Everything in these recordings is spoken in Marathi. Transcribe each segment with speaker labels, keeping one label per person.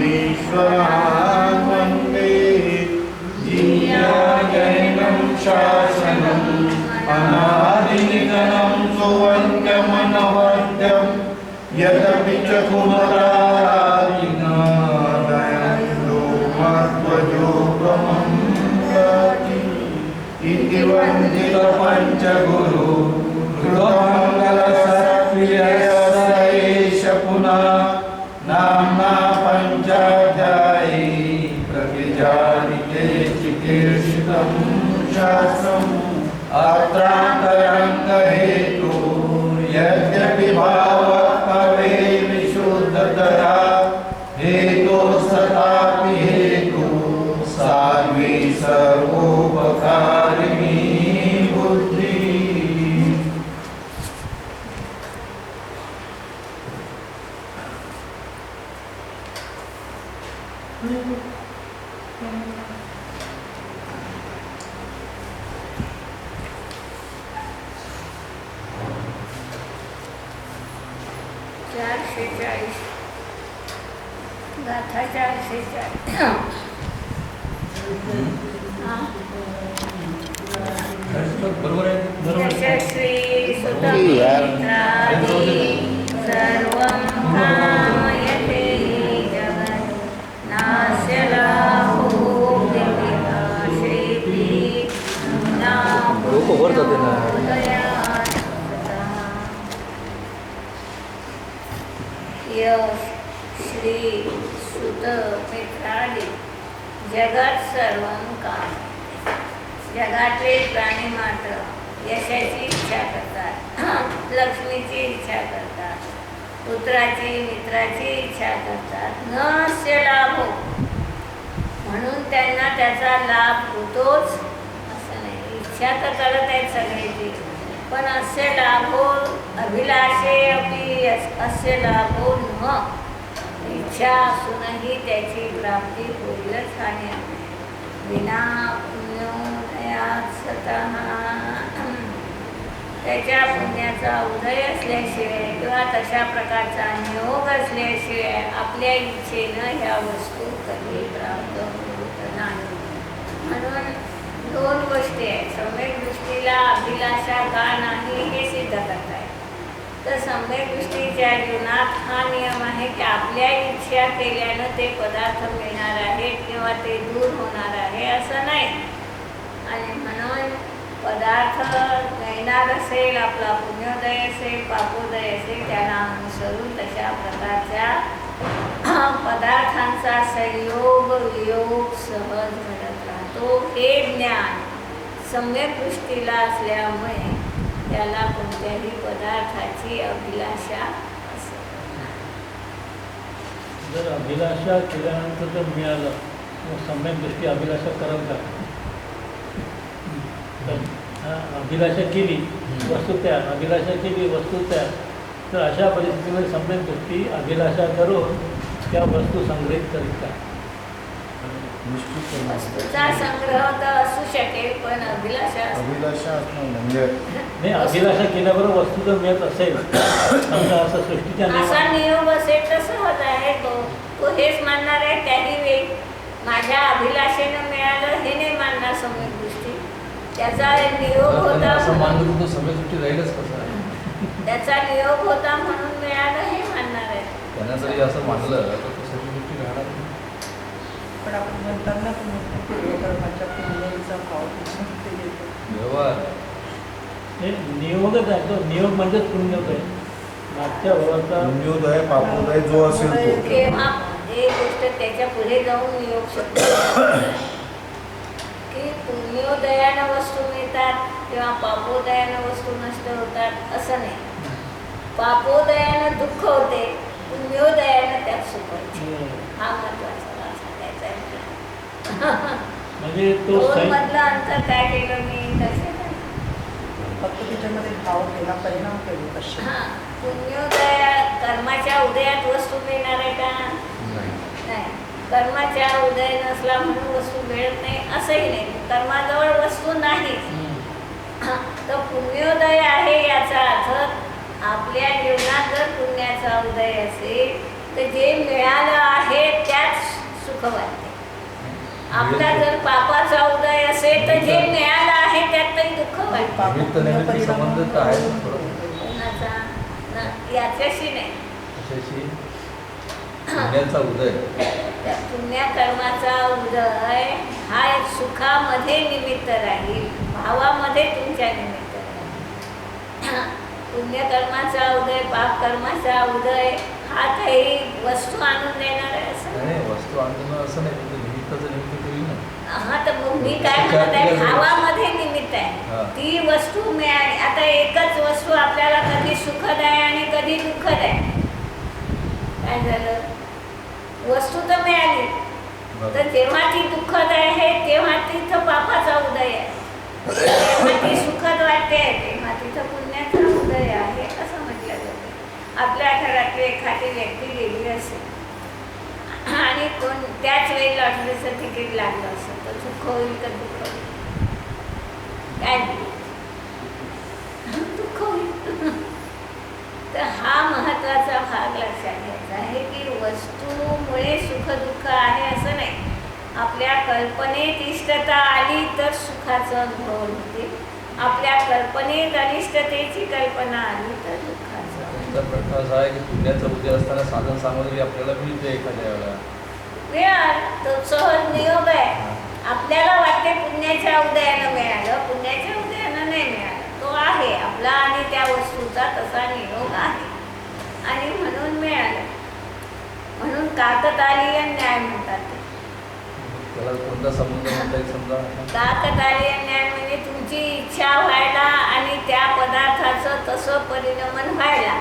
Speaker 1: मुनीश्वरान् वन्दे जियाजैनं शासनम् अनादिनिधनं सुवन्त्यमनवद्यं यदपि च कुमरादिनादयन्तो मध्वजोपमं याति इति वन्दितपञ्चगुरु कृतमङ्गलसत्प्रियस्य पुनः नाम्ना पञ्चाध्यायी प्रतिजानिते चिकीर्षितं शास्त्रम् अत्रान्तरङ्गहेतु यद्यपि भावकवे विशुद्धतया हेतुस्तथापि हेतु साध्वी सर्वोपकारिणी बुद्धि।
Speaker 2: गाथा 440
Speaker 3: बरोबर आहे.
Speaker 2: यशस्वी सुतमित्रादि सर्वं कामयते जगत् नास्य लाभो विनाशेति
Speaker 3: लोक वर जाते ना.
Speaker 2: यश श्री सुत मित्रादि जगात सर्वं काम जगातले प्राणी मात्र यशाची इच्छा करतात, लक्ष्मीची इच्छा करतात, पुत्राची मित्राची इच्छा करतात. न अस्य लाभो म्हणून त्यांना त्याचा लाभ होतोच असं नाही. इच्छा तर करत आहेत सगळ्याची, पण अस्य लाभो अभिलाषे अपि अस्य लाभो न इच्छा असूनही त्याची प्राप्ती होईलच हा निर्णय. विना पुण्योदयात स्वतः त्याच्या पुण्याचा उदय असल्याशिवाय किंवा तशा प्रकारचा नियोग असल्याशिवाय आपल्या इच्छेनं ह्या वस्तू कधी प्राप्त होत नाही. म्हणून दोन गोष्टी आहेत. सम्यक दृष्टीला अभिलाषा का नाही हे सिद्ध करताय. तर सम्यक दृष्टीच्या जीवनात हा नियम आहे की आपल्या इच्छा केल्यानं ते पदार्थ मिळणार आहेत किंवा ते दूर होणार आहे असं नाही. आणि म्हणून पदार्थ मिळणार असेल, आपला पुण्योदय असेल, पापोदय असेल, त्याला अनुसरून तशा प्रकारच्या पदार्थांचा संयोग वियोग सहज घडत राहतो. हे ज्ञान सम्यक दृष्टीला असल्यामुळे त्याला कोणत्याही पदार्थाची अभिलाषा असेल.
Speaker 3: जर अभिलाषा केल्यानंतर जर मिळालं मग सम्यक दृष्टी अभिलाषा करत का? अभिलाषा केली वस्तू तयार, अभिलाषा केली वस्तू तयार. तर अशा परिस्थितीमध्ये सम्यक दृष्टी अभिलाषा करून त्या वस्तू संग्रहित करीत का?
Speaker 2: वस्तूचा संग्रह तर असू शकेल, पण अभिलाषा
Speaker 1: म्हणजे
Speaker 3: नाही, अभिलाषा केल्याबरोबर वस्तू जर मिळत असेल समजा असं सृष्टीच्या
Speaker 2: असा नियोग असेल तर सहज आहे. तो हेच मानणार आहे त्याही वेळी माझ्या अभिलाषेनं मिळालं हे नाही मानणार सम्यक दृष्टी. त्याचा नियोग होता
Speaker 4: राहीलच कसं आहे.
Speaker 2: त्याचा नियोग होता म्हणून मिळालं हे मानणार आहे.
Speaker 4: त्यांना जरी असं मानलं तर सगळी गोष्टी राहणार नाही.
Speaker 5: पण आपण म्हणताना पूर्वकर्माच्या पुण्याचा भाव
Speaker 4: व्यवहार
Speaker 3: हे नियोगच आहे. तो नियोग म्हणजेच पुण्योदय. मागच्या भावाचा
Speaker 1: पुण्योदय पापोदय जो असेल तो
Speaker 2: केव्हा एक गोष्ट त्याच्या पुढे जाऊन नियोग शब्द की पुण्योदयानं वस्तू मिळतात किंवा पापोदयानं वस्तू नष्ट होतात असं नाही. पापोदयानं दुःख होते, पुण्योदयानं त्यात सुख होते. हा महत्वाचा सांगायचा आहे.
Speaker 3: म्हणजे तो
Speaker 2: मधलं अंतर काय केलं मी लक्षात आहे.
Speaker 5: फक्त त्याच्यामध्ये भाव केला, परिणाम केले कसे.
Speaker 2: हां, पुण्योदय कर्माच्या उदयात वस्तू मिळणार आहे का? नाही. कर्माच्या उदय नसला म्हणून वस्तू मिळत नाही असंही नाही. कर्माजवळ वस्तू नाही. तर पुण्योदय आहे याचा अर्थ आपल्या जीवनात जर पुण्याचा उदय असेल तर जे मिळालं आहे त्याच सुख वाटते. आपला जर पापाचा उदय असेल तर जे मिळालं आहे त्यातही दुःख वाटते.
Speaker 4: निमित्त नैमित्तिक संबंध तर आहे थोडं.
Speaker 2: कोणाचा याच्याशी नाही.
Speaker 4: अशाशी पुण्याचा उदय
Speaker 2: त्या पुण्यकर्माचा उदय हा एक सुखामध्ये निमित्त राहील, भावामध्ये तुमच्या निमित्त राहील. पुण्यकर्माचा उदय, पापकर्माचा उदय हा काही वस्तू आणून देणार आहे असं
Speaker 4: नाही, वस्तू आणणं असं नाही, पण निमित्ताचं निमित्त होईल ना.
Speaker 2: हा. तर मग मी काय म्हणत आहे, भावामध्ये निमित्त
Speaker 4: हा.
Speaker 2: आहे. ती वस्तू मिळाली. आता एकच वस्तू आपल्याला कधी सुखद आहे आणि कधी दुःखद आहे. काय झालं, वस्तू तर मिळाली, तर जेव्हा ती दुःखद आहे तेव्हा तिथं पापाचा उदय आहे. जेव्हा ती सुखद वाटते तेव्हा तिथं पुण्याचा उदय आहे असं म्हटलं जातं. आपल्या घरातली एखादी व्यक्ती गेली असेल आणि कोण त्याच वेळी लॉटरीचं तिकीट लागलं असेल तर सुख होईल का दुःख होईल? काय दुःख होईल. तर हा महत्त्वाचा भाग लक्षात घ्यायचा आहे की वस्तूमुळे सुख दुःख आहे असं नाही. आपल्या कल्पनेत इष्टता आली तर सुखाचं अनुभव होते. आपल्या कल्पनेत अनिष्टतेची कल्पना आली तर दुःखाचं.
Speaker 4: त्यांचा प्रश्न असा आहे की पुण्याचा उदय असताना साधन सामग्री आपल्याला मिळते एखाद्या वेळेला.
Speaker 2: मिळालं तो सहज नियोग आहे. आपल्याला वाटते पुण्याच्या उदयानं मिळालं, पुण्याच्या उदयानं नाही मिळालं. तो आहे आपला आणि त्या वस्तूचा तसा नियोग आहे आणि म्हणून मिळालं. म्हणून काकतालीय न्याय म्हणतात ते.
Speaker 4: त्याला कोणता संबंध म्हणता येईल समजा?
Speaker 2: काकतालीय न्याय म्हणजे तुमची इच्छा व्हायला आणि त्या पदार्थाचं तसं परिणमन व्हायला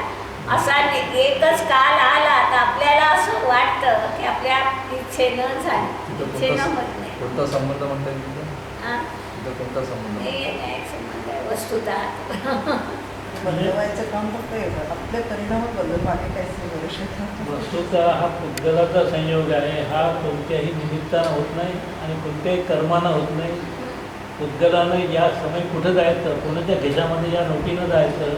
Speaker 2: असा एकच काल आला तर आपल्याला असं वाटतं की आपल्या इच्छेनं झालं, इच्छेनं होत नाही.
Speaker 4: कोणता संबंध म्हणता येईल तिथं?
Speaker 2: हां,
Speaker 4: तिथं कोणता संबंध?
Speaker 2: हे एक संबंध आहे वस्तुतः.
Speaker 5: बदलवायचं काम फक्त येतं, आपले परिणामच बदल, बाकी काहीच नाही करू शकत.
Speaker 3: वस्तुतः हा पुद्गलाचा संयोग आहे. हा कोणत्याही निमित्तानं होत नाही आणि कोणत्याही कर्मानं होत नाही. पुद्गलानं या समय कुठं जायचं, कोणाच्या खिशामध्ये या नोटीनं जायचं,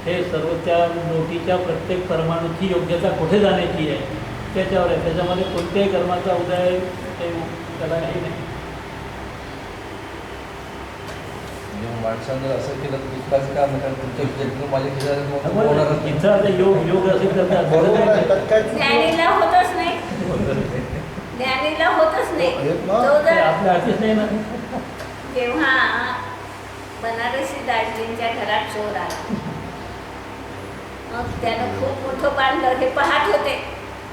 Speaker 3: हे सर्व त्या नोटीच्या प्रत्येक परमाणूची योग्यता कुठे जाण्याची आहे त्याच्यावर आहे. त्याच्यामध्ये कोणत्याही कर्माचा उदय ते त्याला हे नाही.
Speaker 4: माणसानं जर असं केलं तर विकास का कारण तुमच्या खिशात माझ्या खिशात
Speaker 3: इथं आता योग असेल तर काय
Speaker 1: बरोबर आहे,
Speaker 3: नाही.
Speaker 1: त्यात काय
Speaker 2: ज्ञानीला होतच नाही, ज्ञानीला होतच नाही.
Speaker 1: येत ना.
Speaker 2: तो
Speaker 3: ते
Speaker 2: जर
Speaker 3: आपल्या हातीच नाही ना.
Speaker 2: जेव्हा बनारसी दार्जिलिंगच्या घरात चोर आला, मग त्यानं खूप मोठं बांधलं, हे पाहत होते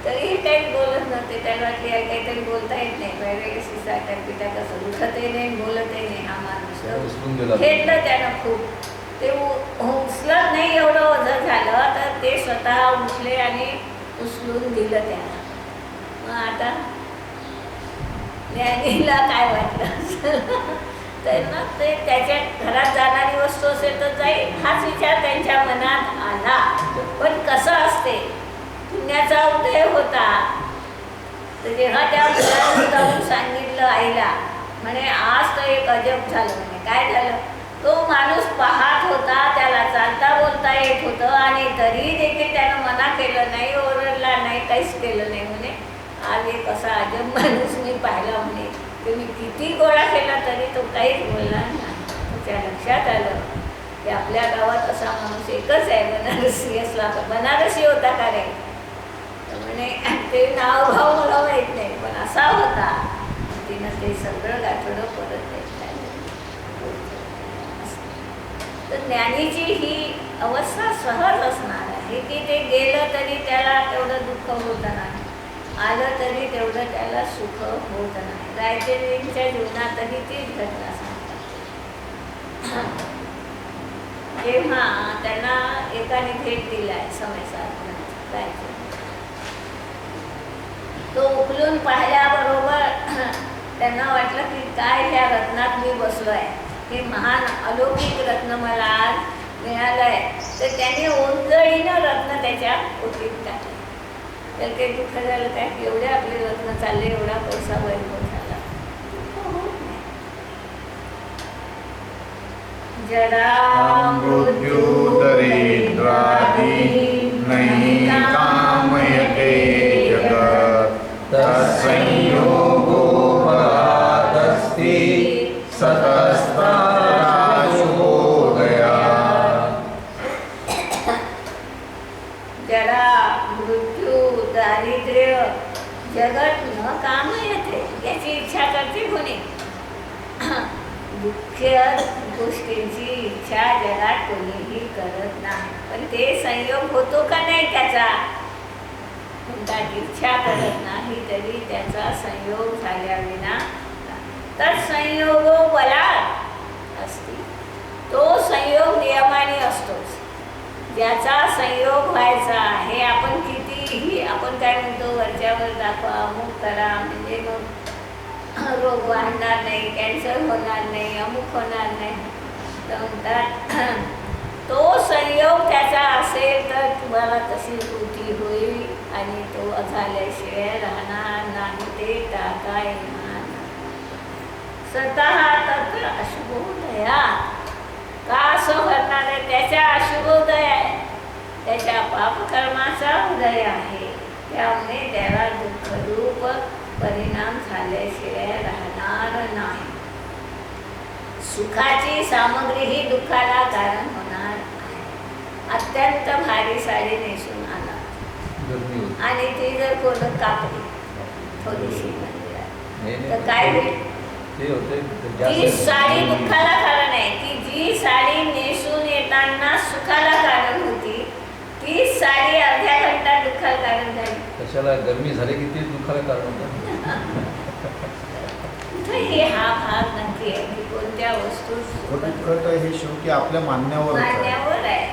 Speaker 2: तरीही काही बोलत नव्हते. त्याला वाटले काहीतरी बोलता येत नाही, वेगवेगळे शिसाट्या पिटा कसं उठतही नाही बोलतही नाही हा माणूस.
Speaker 4: उचलून गेला.
Speaker 2: खेळलं त्यानं खूप. ते उचलत नाही एवढं ओझं झालं तर ते स्वतः उठले आणि उचलून दिलं त्याला. मग आता ज्ञानीला काय वाटलं तर मग ते त्याच्या घरात जाणारी वस्तू असेल तर जाईल हाच विचार त्यांच्या मनात आला. पण कसं असते, पुण्याचा उदय होता तर जेव्हा त्या मुलानं जाऊन सांगितलं आईला, म्हणे आज तर एक अजब झालं. म्हणे काय झालं, तो माणूस पाहत होता, त्याला चालता बोलता येत होतं आणि तरी देखील त्यानं मना केलं नाही, ओरडला नाही, काहीच केलं नाही. म्हणे आज एक असा अजब माणूस मी पाहिला. म्हणे तुम्ही किती गोळा केला तरी तो काहीच बोलला नाही. त्याच्या लक्षात आलं की आपल्या गावात असा माणूस एकच आहे, बनारसी असला तर. बनारसी होता का रे, म्हणे ते नाव भाव मला माहीत नाही पण असा होता. तिनं ते सगळं गाठोडं परत तर ज्ञानीची ही अवस्था सहज असणार आहे की ते गेलं तरी त्याला तेवढं दुःख होत नाही, आलं तरी तेवढं त्याला सुख होत नाही. रायचंद्रींच्या जीवनातही तीच घटना सांगतात. जेव्हा त्यांना एकाने भेट दिलाय समयसार रायचंद्र, तो उकलून पाहिल्याबरोबर त्यांना वाटलं की काय ह्या रत्नात मी बसलो आहे, हे महान अलौकिक रत्न मला आज मिळालं आहे. तर त्याने ओंजळीनं रत्न त्याच्या ओटीत टाकले. तर ते दुःख झालं काय, एवढे आपले रत्न चालले, एवढा पैसा वैभव झाला. जरा
Speaker 1: मृत्यू दरिद्रादि नहि कामयते जगत् तस्मै
Speaker 2: जरा मृत्यू दारिद्र्य जगत न काम येते याची इच्छा करते कोणी? मुख्य गोष्टींची इच्छा जगात कोणीही करत नाही, पण ते संयोग होतो का नाही त्याचा? म्हणतात इच्छा करत नाही तरी त्याचा संयोग झाल्याविना तर संयोगो बलात् असते. तो संयोग नियमाने असतोच. ज्याचा संयोग व्हायचा आहे, आपण कितीही आपण काय म्हणतो वरच्यावर दाखवा, अमुक करा, म्हणजे मग रोग वाढणार नाही, कॅन्सर होणार नाही, अमुक होणार नाही, तर म्हणतात तो संयोग त्याचा असेल तर तुम्हाला तशी कृती होईल आणि तो झाल्याशिवाय राहणार नाही, ते टाळता येणार नाही. स्वतः तत्र अशुभोदया का असं भरणार आहे? त्याच्या अशुभोदय आहे, त्याच्या पापकर्माचा उदय आहे, त्यामुळे त्याला दुःखरूप परिणाम झाल्याशिवाय राहणार नाही. सुखाची सामग्री ही दुःखाला कारण होणार आहे. अत्यंत भारी साडी नेसून आला
Speaker 4: गरमी होती.
Speaker 2: आणि ती जर कोणत कापली थोडीशी मंदिरात
Speaker 4: नाही,
Speaker 2: तर काय होईल?
Speaker 4: ते होते
Speaker 2: ती साडी दुःखाला कारण आहे. ती जी साडी नेसून येताना सुखाला कारण होती, ती साडी अर्ध्या घंटा दुःखाला कारण झाली.
Speaker 4: कशाला गरमी झाली की ते दुःखाला कारण होतं.
Speaker 2: हे हा भाग नक्की आहे की कोणत्या वस्तू
Speaker 1: उत्कट हे शेवटी आपल्या मान्यावर
Speaker 2: मान्यावर आहे.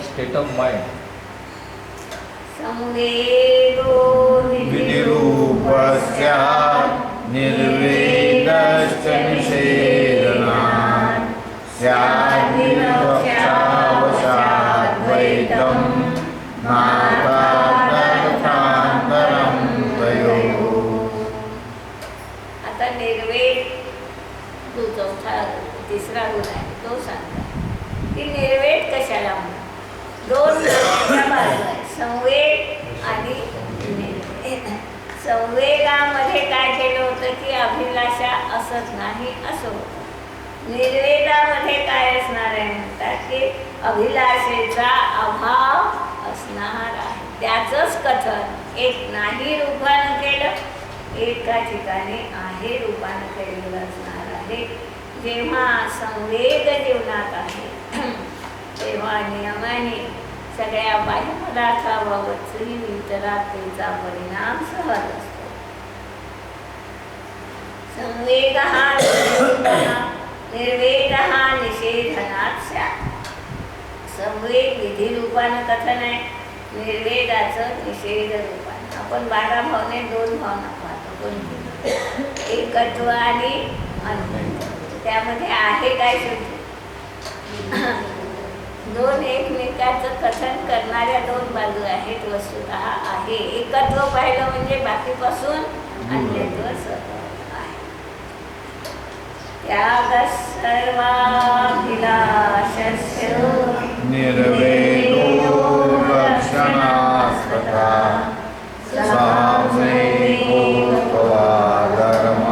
Speaker 4: State of mind.
Speaker 2: संवेगो
Speaker 1: विधिरूपस्य निर्वेदश्च निषेधनात् स्याद्विवक्षावशाद्वैतं नाथार्थान्तरं तयोः.
Speaker 2: आता निर्वेद तो चौथा तिसरा गुण आहे, तो सांगता की निर्वेद कशाला म्हणतात? दोन नाण्याच्या बाजू आहेत, संवेग आणि निर्वेद. संवेगामध्ये काय केलं होतं की अभिलाषा असत नाही असं होतं. निर्वेदामध्ये काय असणार आहे म्हणतात की अभिलाषेचा अभाव असणार आहे. त्याचंच कथन एक नाही रूपानं केलं, एका ठिकाणी आहे रूपानं केलेलं असणार आहे. जेव्हा संवेग जीवनात आहे तेव्हा नियमाने सगळ्या बाह्य पदार्थाबाबतही वितरातेचा परिणाम सहज असतो. संवेग हा निर्वेद हा निषेधनात स्यात्. संवेग विधी रूपानं कथन आहे, निर्वेदाचं निषेध रूपानं. आपण 12 भावने 2 भावना पाहतो, कोणती? एकत्व आणि अनंत. त्यामध्ये आहे काय शेवटी? दोन एकमेकाचं कथन करणाऱ्या दोन बाजू आहेत. वस्तुतः आहे एकत्व पाहिलं म्हणजे बाकीपासून अन्यत्व स्वतः आहे. त्याग सर्वाभिलाषस्य
Speaker 1: निर्वेदो लक्षणास्पदा साम्येको धर्म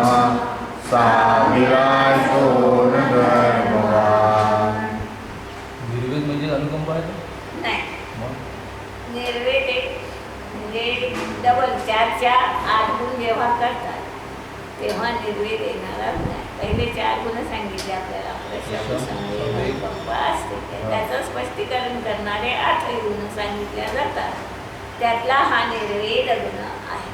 Speaker 1: साविलासो न धर्मवान्.
Speaker 4: निर्वेद म्हणजे अनुकंप आहे का?
Speaker 2: नाही.
Speaker 4: मग
Speaker 2: निर्वेद एक म्हणजे डबल 4 8 गुण जेव्हा करतात तेव्हा निर्वेद येणारच नाही. पहिले 4 गुण सांगितले आपल्याला, प्रशम संवेग अनुकंप असते, त्याचं स्पष्टीकरण करणारे 8 गुण सांगितल्या जातात. त्यातला हा निर्वेद गुण आहे.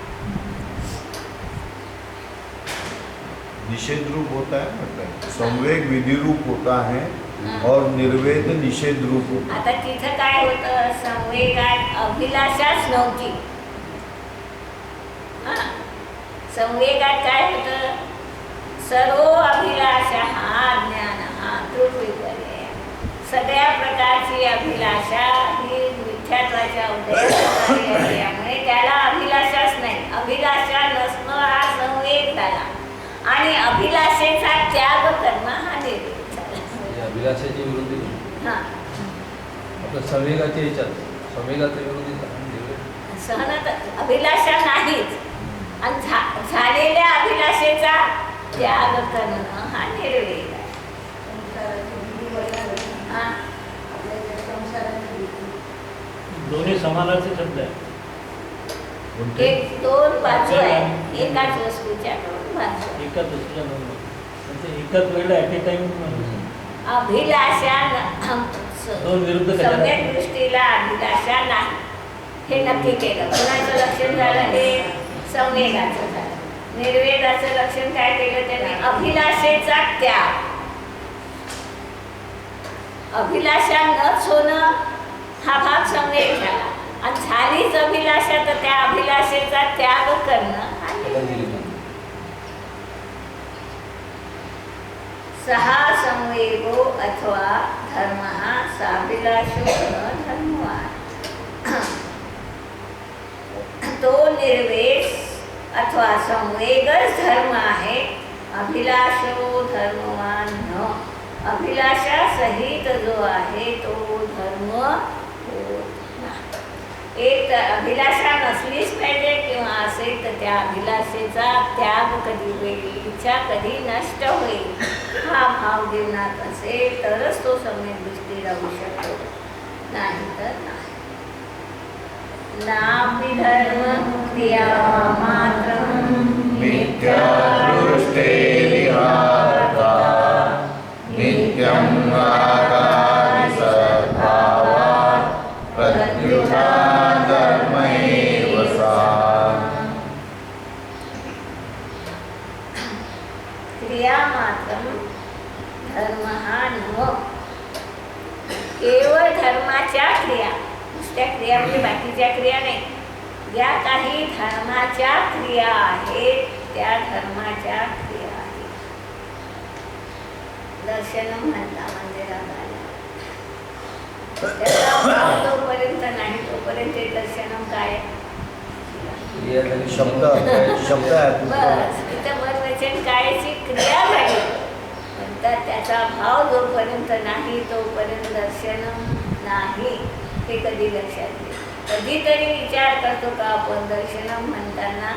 Speaker 1: निषेध रूप होता है, मतलब संवेग विधि रूप होता है और निर्वेद निषेध रूप होता है.
Speaker 2: आता तिथं काय होतं? संवेगात अभिलाषाच नव्हती. संवेगात काय होतं? सर्व अभिलाषा हा ज्ञान हा तृप्तीपर्यय. सगळ्या प्रकारची अभिलाषा ही मिथ्यात्वाच्या उदयाची असल्यामुळे त्याला अभिलाषाच नाही. अभिलाषा नसणं हा संवेग झाला आणि अभिलाषेचा त्याग करणं हा निर्वेद झाला.
Speaker 4: म्हणजे अभिलाषेच्या विरोधी
Speaker 2: हां,
Speaker 4: आपलं संवेगाच्या ह्याच्यात संवेगाच्या विरोधी निर्वेद.
Speaker 2: सहनत अभिलाषा नाहीच आणि झालेल्या अभिलाषेचा त्याग करणं हा निर्वेद आहे. हां,
Speaker 3: दोन्ही समानाचे शब्द आहे.
Speaker 1: कोणते?
Speaker 2: एक दोन बाजू आहे, एकाच वस्तूच्या दोन बाजू आहेत.
Speaker 3: एकाच वस्तूच्या दोन बाजू. म्हणजे एकाच वेळेला ॲट ए टाइम
Speaker 2: अभिलाषा
Speaker 3: दोन विरुद्ध कशाला?
Speaker 2: सम्यक दृष्टीला अभिलाषा नाही, हे नक्की केलं. कुणाचं लक्षण झालं? हे संवेगाचं झालं. निर्वेदाचं लक्षण काय केलं त्याने? अभिलाषेचा त्याग. अभिलाषा नच होणं हा भाग संवेग झाला, आणि झालीच अभिलाषा तर त्या अभिलाषेचा त्याग करणं हा निर्वेद. सहा संवेगो अथवा धर्म साभिलाषो न धर्मवान. तो निर्वेश अथवा संवेगच धर्म आहे, अभिलाषो धर्मवान न. अभिलाषा सहित जो आहे तो धर्म होत नाही. एक तर अभिलाषा नसलीच पाहिजे किंवा असेल तर त्या अभिलाषेचा त्याग कधी होईल, इच्छा कधी नष्ट होईल, हा भाव जीवनात असेल तरच तो सम्यक दृष्टी राहू शकतो, नाही तर नाही. नापि धर्म क्रिया मात्र
Speaker 1: मिथ्या दृष्टेरिहाता नित्यं रागादि सद्भावात् प्रत्युषा धर्मैव सा.
Speaker 2: क्रिया मात्र धर्म हा नव. केवळ धर्माच्या क्रिया, नुसत्या क्रिया म्हणजे बाकीच्या क्रिया नाही, ज्या काही धर्माच्या क्रिया आहेत त्या धर्माच्या क्रिया आहेत. दर्शन म्हणता मंदिरात आल्या, त्याचा भाव जोपर्यंत नाही तोपर्यंत ते दर्शनम काय आहे?
Speaker 1: शब्द शब्द आहे.
Speaker 2: बस इथं वचन कायची क्रिया झाली, म्हणतात त्याचा भाव जोपर्यंत नाही तोपर्यंत दर्शन नाही. हे कधी लक्षात घे. कधीतरी विचार करतो का आपण दर्शनम म्हणताना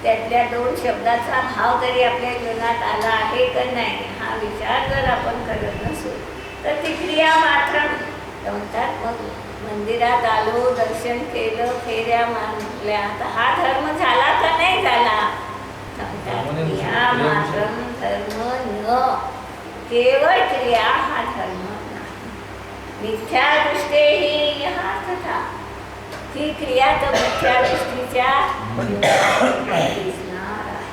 Speaker 2: त्यातल्या दोन शब्दाचा भाव तरी आपल्या जीवनात आला आहे का नाही, हा विचार जर आपण करत नसू तर ती क्रिया मात्र म्हणतात. मग मंदिरात आलो, दर्शन केलं, फेऱ्या मारल्या, तर हा धर्म झाला का नाही झाला? क्रिया मात्र धर्म न. केवळ क्रिया हा धर्म नाही. मिथ्या दृष्टे ही हा तथा. ही क्रिया तर मिथ्या दृष्टीच्या दिसणार आहे.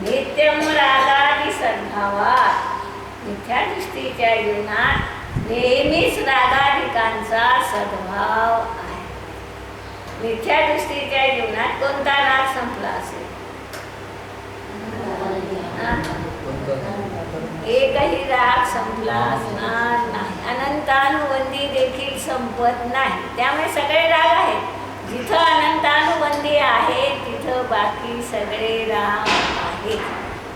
Speaker 2: नित्यम रागादि सद्भावात. मिथ्या दृष्टीच्या जीवनात नेहमीच रागाधिकांचा सद्भाव आहे. मिथ्या दृष्टीच्या जीवनात कोणता राग संपला असेल? एकही राग संपला असणार नाही. अनंतानुबंधी देखील संपत नाही. त्यामुळे सगळे राग आहेत. जिथं अनंतानुबंधी आहे तिथं बाकी सगळे राग आहेत.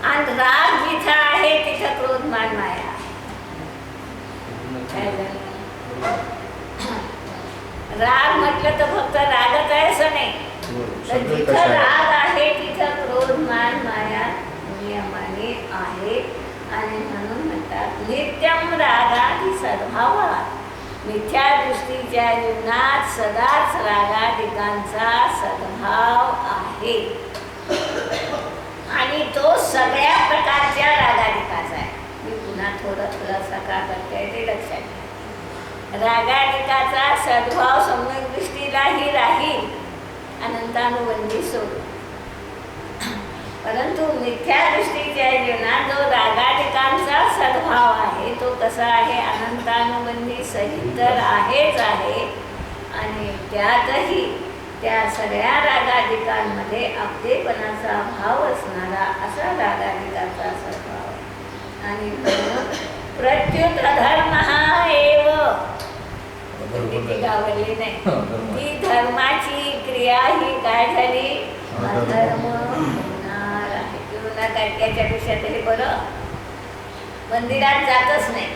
Speaker 2: आणि राग जिथं आहे तिथं क्रोध मान माया आहे. राग म्हटलं तर फक्त रागच आहे असं नाही, तर जिथं राग आहे तिथं क्रोध मान माया नियमाने आहे. आणि म्हणून म्हणतात नित्यम रागादि सद्भावात. मिथ्या दृष्टीच्या जीवनात सदाच रागादिकांचा सद्भाव आहे, आणि तो सगळ्या प्रकारच्या रागादिकाचा आहे. मी पुन्हा थोडं खुलासा का करते ते लक्षात घ्या. रागादिकाचा सद्भाव सम्यक दृष्टीलाही राहील अनंतानुबंधी सोडून, परंतु मिथ्या दृष्टीच्या जीवनात जो रागादिकांचा सद्भाव आहे तो कसा आहे? अनंतानुबंधी सहित तर आहेच आहे, आणि त्यातही त्या सगळ्या रागादिकांमध्ये आपलेपणाचा भाव असणारा असा रागादिकाचा सद्भाव. आणि प्रत्युत धर्म हा एव गावली नाही. ती धर्माची क्रिया ही काय झाली? अधर्म होणार आहे. किंवा काय त्याच्यापेक्षा तरी बरं मंदिरात जातच नाही.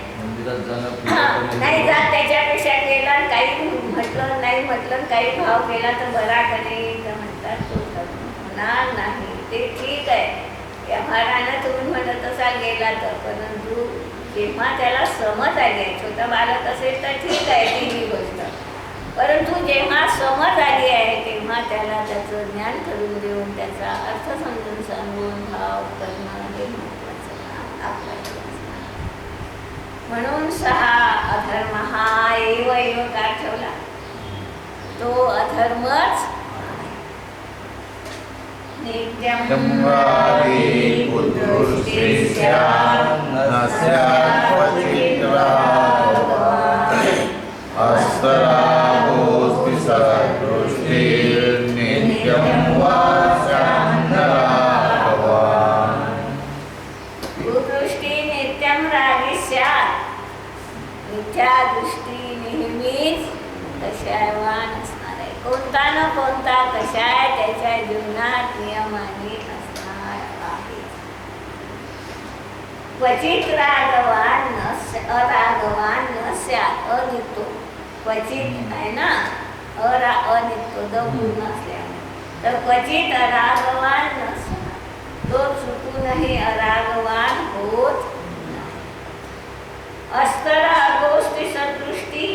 Speaker 2: नाही जात त्याच्यापेक्षा गेला, काही म्हटलं नाही म्हटलं, काही भाव केला तर बरा का नाही म्हणतात तो धर्म होणार नाही. ते ठीक आहे, व्यवहारानं तुम्ही म्हणत असाल गेला तर, परंतु जेव्हा त्याला समज आली आहे, छोटा बालक असेल तर ठीक आहे ती ही गोष्ट, परंतु जेव्हा समज आली आहे तेव्हा त्याला त्याचं ज्ञान करून देऊन त्याचा अर्थ समजून सांगून भाव करणं हे महत्त्वाचं काम आपल्याला असणार. म्हणून 6 अधर्म हा एव का ठेवला, तो अधर्मच आहे. नित्यं
Speaker 1: वारी पुत्रृष्टी स्यात् न स्यात् क्वचित् राघवः अस्तरागोऽस्ति सदृष्टिर्नित्यं वा स्यात् न राघवः.
Speaker 2: कुदृष्टी नित्यं रागी स्यात्, मिथ्या दृष्टी नेहमीच कषायवान असणार आहे. कोणता न कोणता कषाय त्याच्या जीवनात नियमाने असणार आहे. क्वचित रागवान अरागवान न स्यात्, अनित्तो क्वचित आहे ना, अनित्तो पूर्ण असल्यामुळे, तर क्वचित अरागवान न स्यात्, तो चुकूनही अरागवान होत नाही. अस्तरागोष्टी सदृष्टी,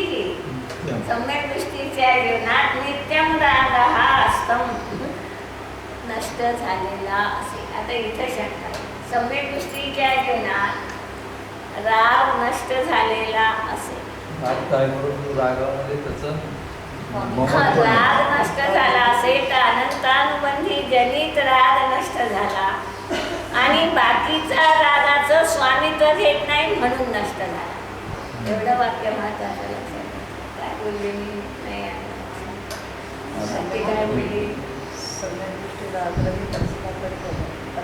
Speaker 2: सम्यक दृष्टीच्या जीवनात नित्यम राग हा अस्तम नष्ट झालेला असे. आता इथं शंका आहे. सम्यक दृष्टीच्या जीवनात राग नष्ट झालेला असे.
Speaker 4: राग काय म्हणून रागामध्ये त्याचं
Speaker 2: राग नष्ट झाला असेल तर अनंतानुबंधी जनित राग नष्ट झाला आणि बाकीचा रागाचं स्वामित्व घेत नाही म्हणून नष्ट झाला. एवढं वाक्य महत्वाचं लक्षात घ्या. काय बोलले मी नाही काय बोलली.
Speaker 5: सगळ्या गोष्टी रागही असला तरी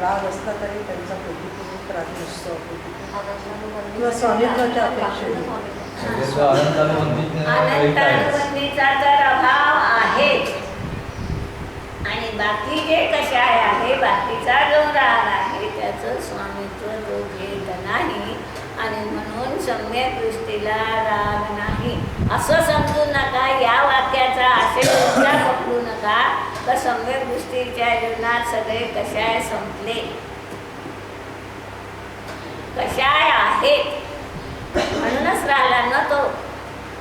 Speaker 5: राग असला तरी त्यांचा प्रतिपूर्वक राग नसतो किंवा स्वामित्वाच्या अपेक्षेने.
Speaker 2: अनंतानुबंधीचा तर अभाव आहे आणि बाकी जे कषाय आहे, बाकीचा जो राग आहे त्याचं स्वामित्व तो घेत नाही आणि म्हणून सम्यक दृष्टीला राग नाही असं समजू नका. या वाक्याचा असे उलटा पकडू नका तर सम्यक दृष्टीच्या जीवनात सगळे कषाय संपले. कषाय आहेत म्हणूनच राहिला ना तो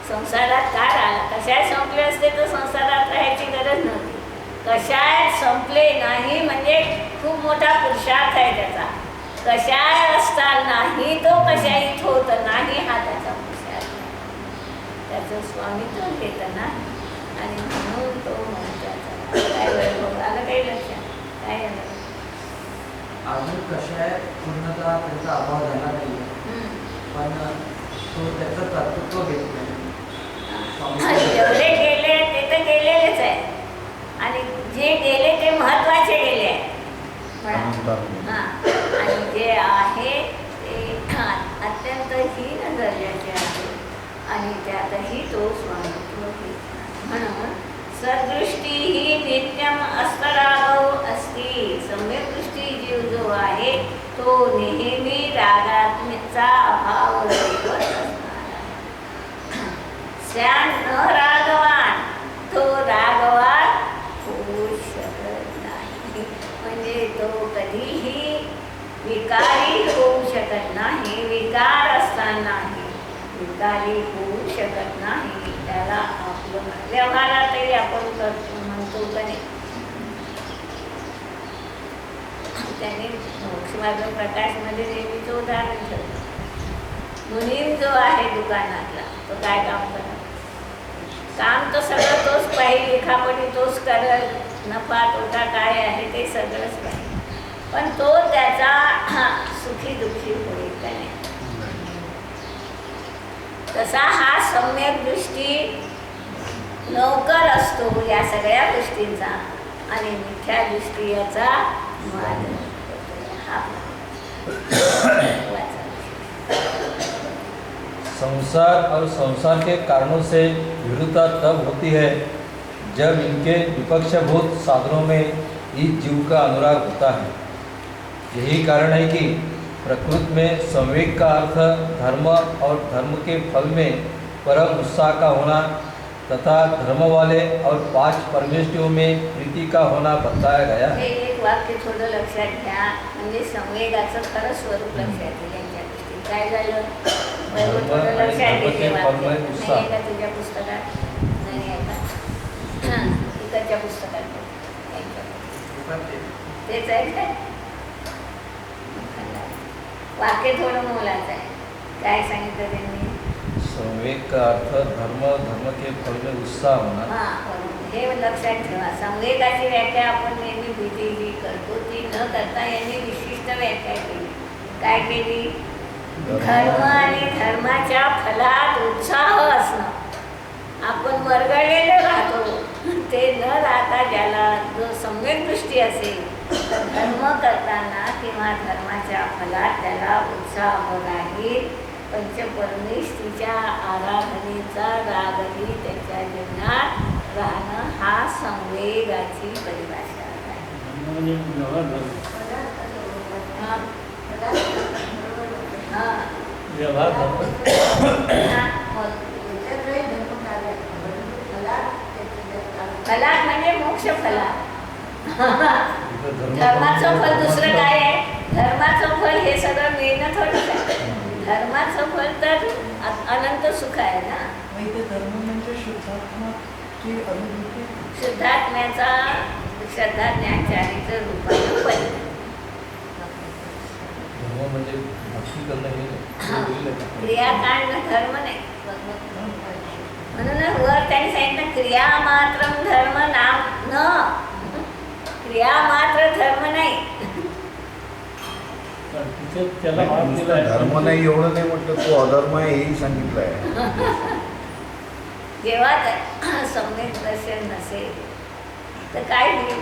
Speaker 2: संसारात. का राहिला? कषाय संपले असते तर संसारात राहायची गरज नव्हती. कषाय संपले नाही म्हणजे खूप मोठा पुरुषार्थ आहे त्याचा. कषाय असतानाही तो कषायित होत नाही हा त्याचा पुरुषार्थ आहे. त्याचं स्वामित्व घेत नाही आणि म्हणून तो महत्वाचा. काय वेळ आलं काही लक्षात? काय आलं?
Speaker 6: अजून कषाय पूर्णतः त्याचा अभाव झाला नाही, पण तो त्याचं कर्तृत्व घेत नाही.
Speaker 2: जेवढे गेले ते तर गेलेलेच आहे आणि जे गेले ते महत्वाचे गेले आहे. आणि जे आहे ते अत्यंत हीन दर्जाचे आहे आणि त्यातही तो स्वामित्व घेत. म्हणून सदृष्टी ही नित्यम अस्तरागो असती. सम्यक दृष्टी जीव जो आहे तो नेहमी रागात्मिकचा अभाव रहित असणार आहे. श्याम न रागवान तो रागवान होऊ शकत नाही. म्हणजे तो कधीही विकारी होऊ शकत नाही. विकार असतानाही विकारी होऊ शकत नाही. त्याला आपलं व्यवहारातही आपण म्हणतो का नाही. त्यांनी मोक्षमार्ग प्रकाशमध्ये नेहमीचं उदाहरण ठेवलं. मुनीम जो आहे दुकानातला तो काय काम करणार? काम तर सगळं तोच पाहिजे, लिखापणी तोच करल, नफा तोटा काय आहे ते सगळंच पाहिजे, पण तो त्याचा सुखी दुःखी होईल का नाही. तसा हा सम्यक दृष्टी लवकर असतो या सगळ्या गोष्टींचा आणि मिथ्या दृष्टी याचा मार्ग.
Speaker 4: संसार और संसार के कारणों से विरुद्धता तब होती है जब इनके विपक्षभूत साधनों में इस जीव का अनुराग होता है. यही कारण है कि प्रकृति में संवेग का अर्थ धर्म और धर्म के फल में परम उत्साह का होना तथा धर्म वाले और 5 परमेष्ठियों में प्रीति का होना बताया गया है.
Speaker 2: हे एक वाक्य थोडं लक्षात घ्या, म्हणजे संवेगाचं खरं स्वरूप लक्षात येईल यांच्या दृष्टीत. काय झालं थोडं लक्षात घे. वाक्य नाही का तुझ्या पुस्तकात? नाही आहे का? पुस्तकात
Speaker 6: पण
Speaker 2: तेच आहे काय वाक्य थोडं मोलाचं आहे. काय सांगितलं त्यांनी?
Speaker 4: संवेग का अर्थ धर्म, धर्म के फल में उत्साह होना.
Speaker 2: हां बरोबर. हे लक्षात ठेवा. संवेगाची व्याख्या आपण नेहमी भीती जी करतो ती न करता यांनी विशिष्ट व्याख्या केली. काय केली? धर्म आणि धर्माच्या फलात उत्साह असणं. आपण मरगळलेलं राहतो ते न राहता ज्याला जो सम्यक दृष्टी असेल धर्म करताना किंवा धर्माच्या फलात त्याला उत्साह राहील. पंचपरमेष्ठीच्या आराधनेचा रागही त्याच्या जीवनात राहणं हा संवेगाची परिभाषा आहे.
Speaker 3: म्हणजे व्यवहार धर्म.
Speaker 2: हां हां
Speaker 3: व्यवहार धर्म.
Speaker 2: फलात म्हणजे मोक्ष फलात.
Speaker 4: इथं धर्म
Speaker 2: धर्माचं फल दुसरं काय आहे? धर्माचं फल हे सगळं मिळणं थोडंच आहे. धर्माचं फल तर अनंत सुख आहे ना.
Speaker 5: मग इथे धर्म म्हणजे शुद्धात्माची अनुभूती.
Speaker 2: शुद्धात्म्याचा श्रद्धा ज्ञान चारित्र रूपानं फल.
Speaker 4: धर्म म्हणजे भक्ती करणं हे होईल का?
Speaker 2: क्रियाकांड धर्म नाही. म्हणून वर त्यांनी सांगितलं क्रिया मात्र धर्म नाम न. क्रिया मात्र धर्म नाही.
Speaker 3: पण तिथे त्याला भाग दिला आहे.
Speaker 1: धर्म नाही एवढं नाही म्हटलं, तो अधर्म आहे हेही सांगितलं आहे.
Speaker 2: जेव्हा सम्यक दर्शन नसेल तर काय होईल?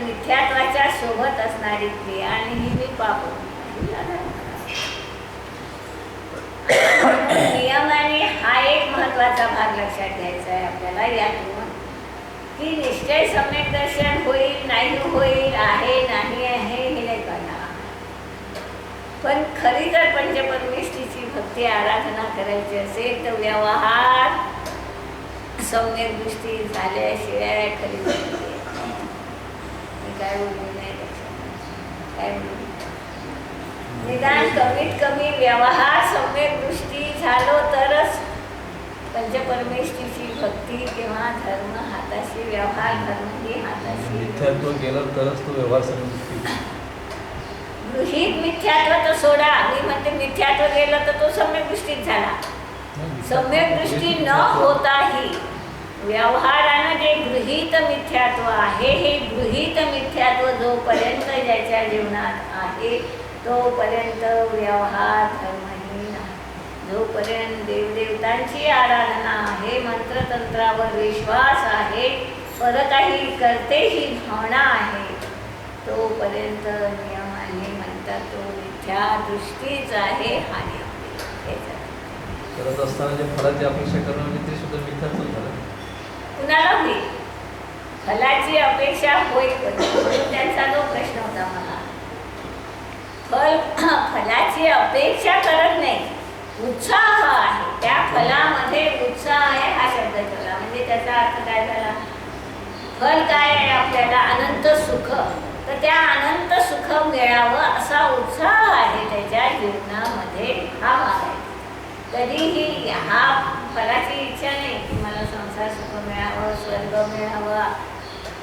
Speaker 2: मिथ्यात्वाच्या सोबत असणारी क्रिया आणि ही मी पाप नियमाने हा एक महत्वाचा भाग लक्षात घ्यायचा आहे आपल्याला यातून की निश्चय सम्यक दर्शन होईल नाही होईल आहे नाही आहे हे नाही करणार. पण खरी जर पंचपरमेष्ठीची भक्ती आराधना करायची असेल तर व्यवहार सम्यक दृष्टी झाल्याशिवाय खरी भक्ती मी काय बोलू नाही काय बोलू निदान कमीत कमी व्यवहार सम्यक दृष्टी झालो तरच पंचपरमेष्ठीची भक्ती किंवा धर्म हाताशी व्यवहार धर्म ही हाताशी.
Speaker 4: मिथ्यात्व गेलं तरच तो व्यवहार समजतो.
Speaker 2: गृहीत मिथ्यात्व तर सोडा. मी म्हणते मिथ्यात्व गेलं तर तो सम्यक दृष्टीत झाला. सम्यक दृष्टी न होताही व्यवहारानं जे गृहीत मिथ्यात्व आहे हे गृहीत मिथ्यात्व जोपर्यंत ज्याच्या जीवनात आहे तोपर्यंत व्यवहार धर्मही नाही. जोपर्यंत देवदेवतांची आराधना आहे, मंत्रतंत्रावर विश्वास आहे, काही करते ही भावना आहे तोपर्यंत नियमाने म्हणतात तो मिथ्या दृष्टीच आहे हा नियम.
Speaker 4: करत असताना जे फळाची अपेक्षा करणं म्हणजे ते सुद्धा मिथ्यात्व झालं.
Speaker 2: कुणाला होईल फलाची अपेक्षा होईल म्हणून त्यांचा जो प्रश्न होता मला. फलाची अपेक्षा करत नाही, उत्साह आहे. त्या फलामध्ये उत्साह आहे हा शब्द ठेवला म्हणजे त्याचा अर्थ काय झाला? फल काय आहे आपल्याला? अनंत सुख. तर त्या अनंत सुख मिळावं असा उत्साह आहे त्याच्या जीवनामध्ये हा भाग आहे. कधीही हा फलाची इच्छा नाही की मला संसार सुख मिळावं, स्वर्ग मिळावा,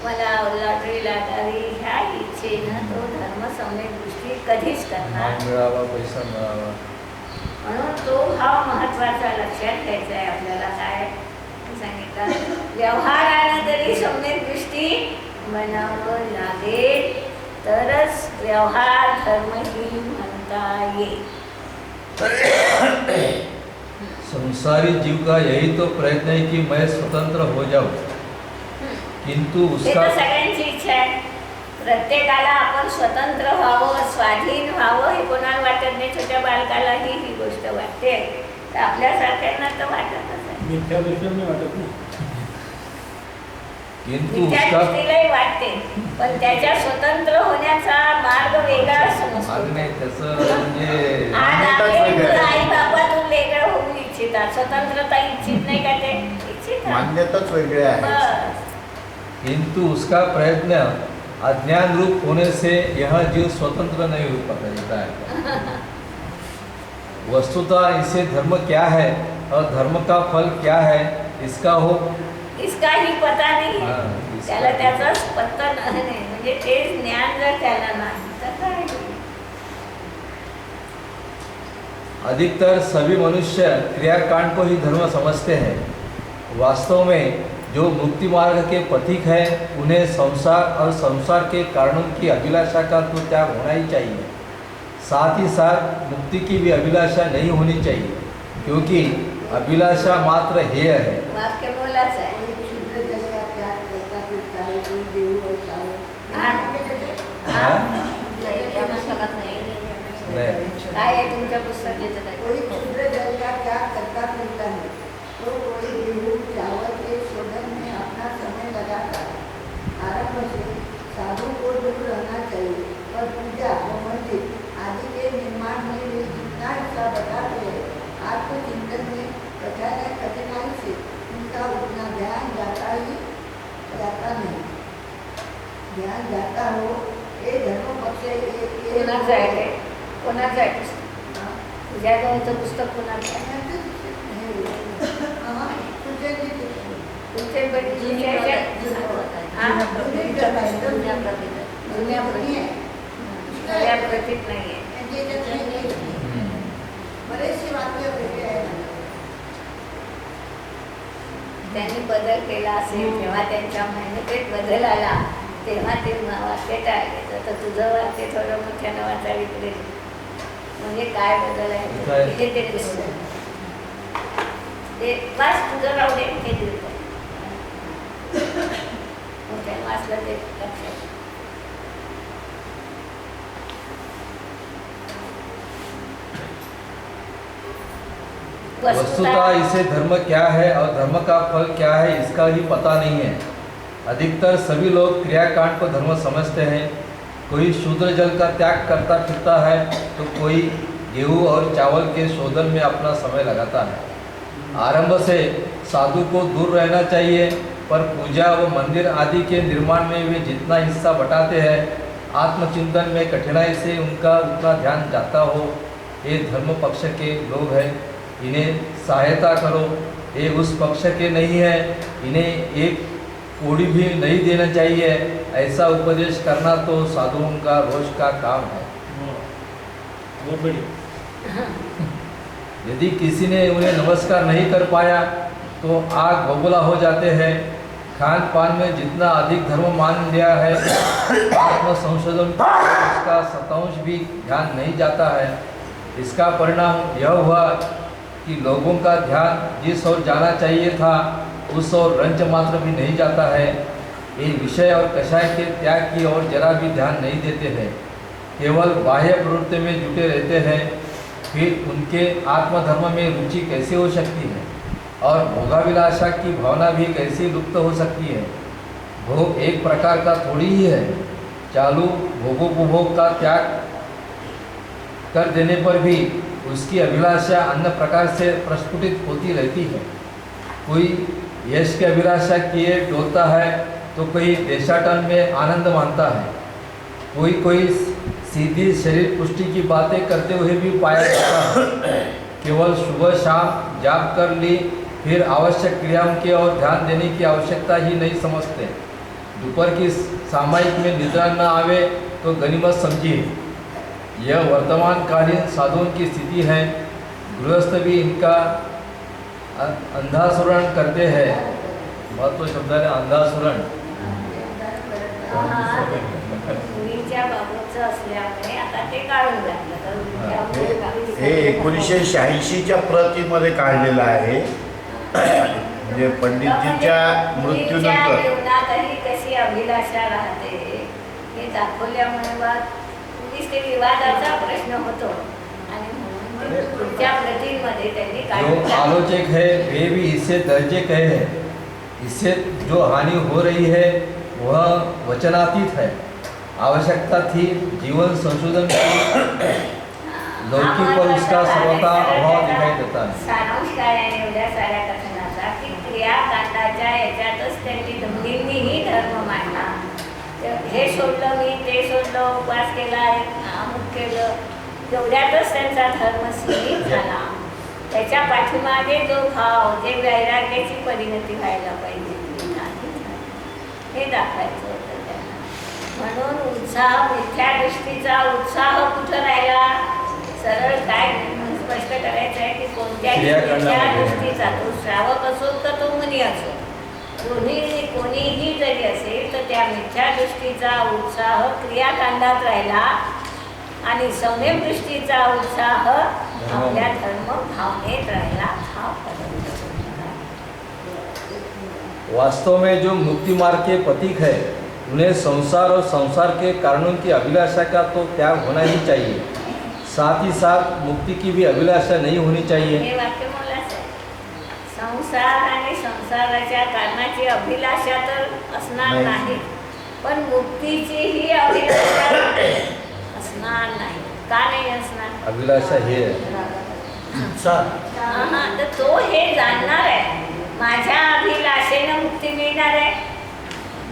Speaker 2: मला लॉटरी लागावी, ह्या इच्छेनं तो धर्म सम्यक दृष्टी कधीच करणार
Speaker 4: मिळावा, पैसा मिळावा.
Speaker 2: म्हणून तो भाव महत्वाचा लक्षात घ्यायचा आहे आपल्याला. काय सांगितलं? व्यवहारानं तरी सम्यक दृष्टी बनावं लागेल तरच व्यवहार धर्मही म्हणता येईल.
Speaker 4: संसारी जीव का यही तो प्रयत्न है कि मैं स्वतंत्र हो जाऊं, किंतु
Speaker 2: हे
Speaker 4: उसका
Speaker 2: तर सगळ्यांची इच्छा आहे. प्रत्येकाला आपण स्वतंत्र व्हावं, स्वाधीन व्हावं हे कोणाला वाटत नाही. छोट्या बालकालाही ही गोष्ट वाटते. तर आपल्यासारख्यांना तर वाटतच आहे.
Speaker 3: मिथ्या दर्शन नाही वाटत ना.
Speaker 4: किंतु
Speaker 2: त्या
Speaker 4: उसका
Speaker 2: दृष्टीलाही वाटते पण त्याच्या स्वतंत्र होण्याचा मार्ग वेगळा
Speaker 4: मार्ग
Speaker 2: समजतो.
Speaker 4: नाही त्याचं म्हणजे
Speaker 1: मान्यताच
Speaker 2: आई बाबातून वेगळं होऊ इच्छितात, स्वतंत्रता इच्छित नाही का? ते इच्छितात.
Speaker 1: मान्यताच वेगळ्या आहेत.
Speaker 2: बस.
Speaker 4: किंतु उसका प्रयत्न अज्ञान रूप होने से यह जीव स्वतंत्र नहीं हो पाता है. वस्तुतः इसे धर्म क्या है और धर्म का फल क्या है इसका हो
Speaker 2: इसका ही पता नाही
Speaker 4: हाँ,
Speaker 2: आहे
Speaker 4: इसका
Speaker 2: त्याला
Speaker 4: ही-
Speaker 2: त्याचाच पत्ता नाही म्हणजे ते ज्ञान जर त्याला नाही तर काय होईल?
Speaker 4: अधिकतर सभी मनुष्य क्रियाकांड को ही धर्म समझते हैं। वास्तव में जो मुक्ति मार्ग के पथिक है उन्हें संसार और संसार के कारणों की अभिलाषा का तो त्याग होना ही चाहिए। साथ ही साथ मुक्ति की भी अभिलाषा नहीं होनी चाहिए, क्योंकि अभिलाषा मात्र हेय है।
Speaker 2: वाक्य बोलाच आहे हा?
Speaker 4: हाँ?
Speaker 2: त्या पुस्तकात नाही.
Speaker 4: नहीं।
Speaker 2: काय आहे तुमच्या पुस्तकाचं काय?
Speaker 7: कोई क्षुद्र जल का त्याग करता फिरता है तो कोई गेहूं चावल के शोधन में अपना समय लगाता है। आरंभ से साधु को दूर रहना चाहिए, पर पूजा व मंदिर आदि के निर्माण में वे जितना हिस्सा बताते हैं आत्मचिंतन में कठिनाई से उनका उतना ध्यान जाता नहीं। ध्यान जाता हो ये धर्म पक्ष
Speaker 2: कोणाचं आहे ते? कोणाचं आहे पुस्तक? तुझ्या जवळचं पुस्तक कोणाचं आहे? तुमचे जुन्या प्रतीत नाही आहे.
Speaker 7: बरेचसे वाक्य वेगळे आहेत.
Speaker 2: त्यांनी बदल केला असेल तेव्हा त्यांच्या मेहनतीत बदल आला तेव्हा ते वाक्य टाळले. तर तुझं वाक्य थोडं मोठ्यानं वाचावी पडेल म्हणजे काय बदल
Speaker 4: काय?
Speaker 2: आहे हे ते दिसतं. ते वाच तुझं राहू दे हे दिसतं. मोठ्यानं वाचलं ते लक्षात.
Speaker 4: वस्तुतः इसे धर्म क्या है और धर्म का फल क्या है इसका ही पता नहीं है। अधिकतर सभी लोग क्रियाकांड को धर्म समझते हैं। कोई शूद्र जल का त्याग करता फिरता है तो कोई गेहूं और चावल के शोधन में अपना समय लगाता है। आरंभ से साधु को दूर रहना चाहिए, पर पूजा व मंदिर आदि के निर्माण में वे जितना हिस्सा बटाते हैं आत्मचिंतन में कठिनाई से उनका उतना ध्यान जाता हो। ये धर्म पक्ष के लोग हैं, इन्हें सहायता करो। ये उस पक्ष के नहीं है, इन्हें एक कोड़ी भी नहीं देना चाहिए। ऐसा उपदेश करना तो साधुओं का रोज का काम है।
Speaker 3: बहुत बढ़िया.
Speaker 4: यदि किसी ने उन्हें नमस्कार नहीं कर पाया तो आग बबूला हो जाते हैं। खान पान में जितना अधिक धर्म मान लिया है आत्म संशोधन उसका शतांश भी ध्यान नहीं जाता है। इसका परिणाम यह हुआ कि लोगों का ध्यान जिस ओर जाना चाहिए था उस ओर रंच मात्र भी नहीं जाता है। ये विषय और कषाय के त्याग की ओर जरा भी ध्यान नहीं देते हैं, केवल बाह्य प्रवृत्ति में जुटे रहते हैं। फिर उनके आत्मधर्म में रुचि कैसे हो सकती है और भोगाभिलाषा की भावना भी कैसे लुप्त हो सकती है। भोग एक प्रकार का थोड़ी ही है। चालू भोगोपभोग का त्याग कर देने पर भी उसकी अभिलाषा अन्य प्रकार से प्रस्फुटित होती रहती है। कोई यश की अभिलाषा किए डोलता है तो कोई देशाटन में आनंद मानता है। कोई सीधी शरीर पुष्टि की बातें करते हुए भी पाया जाता है। केवल सुबह शाम जाप कर ली, फिर आवश्यक क्रियाओं की ओर ध्यान देने की आवश्यकता ही नहीं समझते। दोपहर की सामायिक में निद्रा न आवे तो गनीमत समझिए। यह वर्तमानकालीन साधुओं की स्थिति है। गृहस्थ भी इनका अंधासुरण करते हैं। महत्व शब्द है अंधासुरण।
Speaker 2: मुलीच्या बाबतचं असल्यामुळे आता ते काढून घातलं. तर मुलीच्या
Speaker 1: हे 1986च्या प्रतीमध्ये काढलेलं आहे. म्हणजे पंडितजीच्या
Speaker 2: मुलीच्या
Speaker 1: मृत्यूनंतर
Speaker 2: जीवनातही कशी अभिलाषा राहते हे दाखवल्यामुळे त्या विवादाचा प्रश्न होतो आणि म्हणून ते पुढच्या प्रतीमध्ये त्यांनी
Speaker 4: जो
Speaker 2: काढून
Speaker 4: आलोचक है वे भी इससे दर्जे कहे हैं। इससे जो हानि हो रही है वह वचनातीत है। आवश्यकता थी जीवन संशोधन की, लौकिक पर उसका सर्वथा अभाव दिखाई देता है।
Speaker 2: सारांश काय आहे एवढ्या साऱ्या कथनाचा की क्रियाकांडाच्या याच्यातच त्यांनी दोन्हींनीही धर्म मांडला. हे सोडलं मी, ते सोडलं, उपवास केला, अमुक केलं, तेवढ्यातच त्यांचा धर्म सीमित झाला. त्याच्या पाठीमागे जो भाव, जे वैराग्याची परिणती व्हायला पाहिजे हे दाखवायचं होतं त्यांना. म्हणून उत्साह, मिथ्या दृष्टीचा उत्साह कुठं राहिला? सरळ काय स्पष्ट करायचं आहे की कोणत्याही
Speaker 4: क्रियाकांडामध्ये.
Speaker 2: मिथ्या दृष्टीचा, तो श्रावक असो तर तो मुनी असो, कोणीही जरी असेल तर त्या मिथ्या दृष्टीचा उत्साह क्रियाकांडात राहिला आणि सम्यक दृष्टीचा उत्साह आपल्या धर्म भावनेत राहिला. हा फरक आहे.
Speaker 4: वास्तव में जो मुक्ति मार्ग के प्रतीक है उन्हें संसार और संसार के कारणों की अभिलाषा का तो त्याग होना ही चाहिए, साथ ही साथ मुक्ति की भी अभिलाषा नहीं होनी चाहिए।
Speaker 2: हे वाक्य मोलाचं आहे. संसार आणि संसाराच्या कारणाची अभिलाषा तर असणार
Speaker 4: नाही.
Speaker 2: नाही, पण मुक्तीचीही अभिलाषा असणार नाही. का नाही असणार?
Speaker 4: अभिलाषा हे है
Speaker 2: हा, तर तो हे जाणणार आहे, माझ्या अभिलाषेनं मुक्ती मिळणार आहे.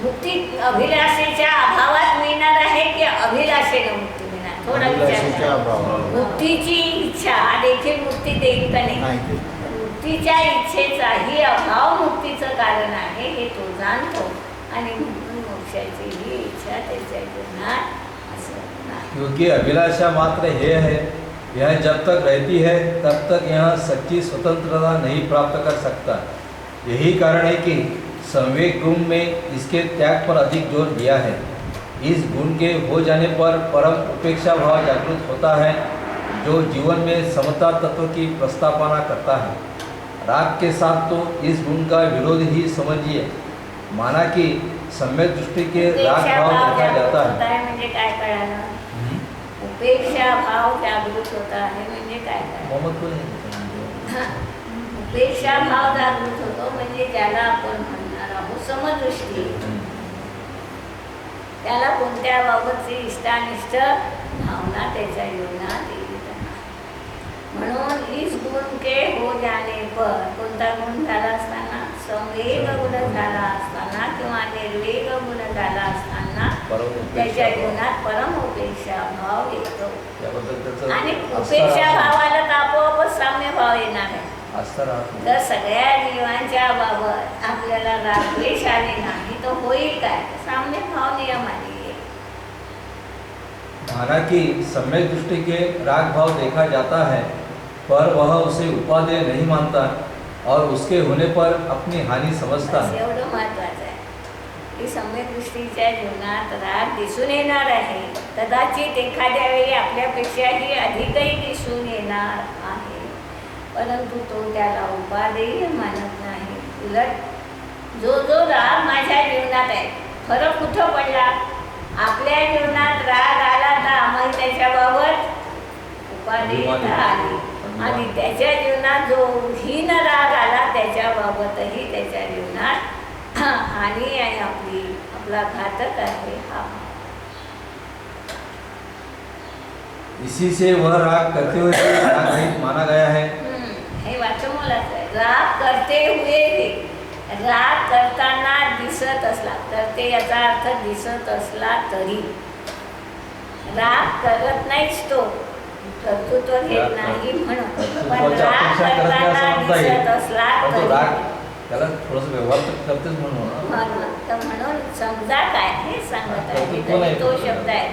Speaker 2: मुक्ती अभिलाषेच्या अभावात मिळणार आहे की अभिलाषेनं मुक्ती मिळणार? थोडा विचार
Speaker 1: अभिलाषेच्या
Speaker 2: करा.
Speaker 1: अभावात.
Speaker 2: मुक्तीची इच्छा हा देखील मुक्ती देईल का नाही?
Speaker 1: नाही ते.
Speaker 2: मुक्तीच्या इच्छेचाही अभाव मुक्तीचं कारण आहे हे तो जाणतो आणि म्हणून मोक्षाची ही इच्छा त्याच्या जीवनात असत नाही.
Speaker 4: क्योंकि अभिलाषा मात्र हे है, यह जब तक रहती है तब तक यह सच्ची स्वतंत्रता नहीं प्राप्त कर सकता। यही कारण है कि संवेग गुण में इसके त्याग पर अधिक जोर दिया है। इस गुण के हो जाने पर परम उपेक्षा भाव जागृत होता है, जो जीवन में समता तत्व की प्रस्तावना करता है। राग के साथ तो इस गुण का विरोध ही समझिए। माना कि सम्यक दृष्टि के राग
Speaker 2: उपेक्षा
Speaker 4: भाव
Speaker 2: भाव
Speaker 4: देखा
Speaker 2: जागृत
Speaker 4: जाता
Speaker 2: होता
Speaker 4: है।
Speaker 2: है म्हणजे काय कळालं? उपेक्षा भाव जागृत होता आहे म्हणजे काय कळालं?
Speaker 4: मोहम्मद को नहीं
Speaker 2: उपेक्षा भाव जागृत होतो म्हणजे ज्याला आपण म्हणणार आहोत समदृष्टी, त्याला कोणत्या बाबतची इष्टानिष्ट भावना त्याच्या जीवनात येत नाही. म्हणून इस गुण के हो जाने पर, कोणता गुण झाला असताना? संवेग गुण झाला असताना किंवा निर्वेग गुण झाला असताना त्याच्या जीवनात परम उपेक्षा भाव येतो. आणि उपेक्षा भावाला तर आपोआपच साम्य भाव येणार आहे. जर सगळ्या जीवांच्या बाबत आपल्याला रागद्वेष आले नाही तर होईल काय? साम्य भाव नियमाने येईल.
Speaker 4: माना कि सम्यक दृष्टि के राग भाव देखा जाता है, पर वह उसे उपादेय नहीं मानता और उसके होने पर अपनी हानि समझता
Speaker 2: बस
Speaker 4: है।
Speaker 2: एवढं महत्वाचं आहे की सम्यक दृष्टीच्या जीवनात राग दिसून येणार आहे, कदाचित एखाद्या वेळी आपल्यापेक्षाही अधिकही दिसून येणार आहे, परंतु तो त्याला उपादेय मानत नाही. उलट जो राग माझ्या जीवनात आहे, फरक कुठं पडला? आपल्या जीवनात राग आला तर आम्हाला त्याच्याबाबत उपादेयता आली, आणि त्याच्या जीवनात जो हीन राग आला त्याच्याबाबतही त्याच्या जीवनात हानी आणि आपला घातक आहे हा.
Speaker 4: इसी से वह राग करते हुए भी राग रहित माना गया है।
Speaker 2: हे वाक्य मोलाचं आहे. राग करते हुए भी, राग करताना दिसत असला, करते याचा अर्थ दिसत असला तरी, राग करत नाहीच तो, कर्तृत्व घेत नाही म्हणून, पण राग करताना दिसत असला
Speaker 4: तो
Speaker 2: तरी,
Speaker 4: राग त्याला थोडंसं व्यवहार तर करतेच
Speaker 2: म्हणून समजा काय हे सांगत आहे.
Speaker 4: कर्तृत्व
Speaker 2: तरी
Speaker 4: नाही.
Speaker 2: तो शब्द आहे,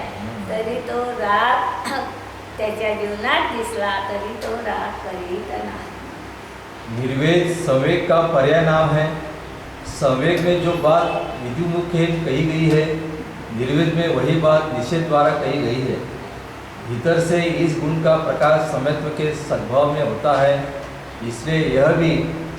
Speaker 2: तरी तो राग त्याच्या जीवनात दिसला तरी तो राग करीत नाही.
Speaker 4: निर्वेद संवेग का पर्याय नाम है। संवेग में जो बात विधिमुख कही गई है, निर्वेद में वही बात निषेध द्वारा कही गई है। भीतर से इस गुण का प्रकाश सम्यत्व के सद्भाव में होता है, इसलिए यह भी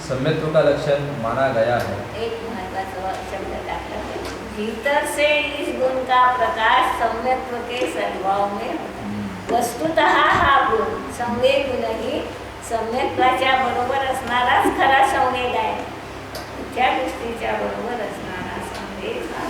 Speaker 4: सम्यत्व का लक्षण माना गया है।
Speaker 2: एक महत्वाचा शब्द टाकला है, भीतर से इस गुण का प्रकाश सम्यत्व के सद्भाव में होता है. वस्तुतः हा गुण संवेग गुणही सम्यत्वाच्या बरोबर असणाराच खरा संवेग आहे. त्या गोष्टीच्या बरोबर असणारा संवेग हा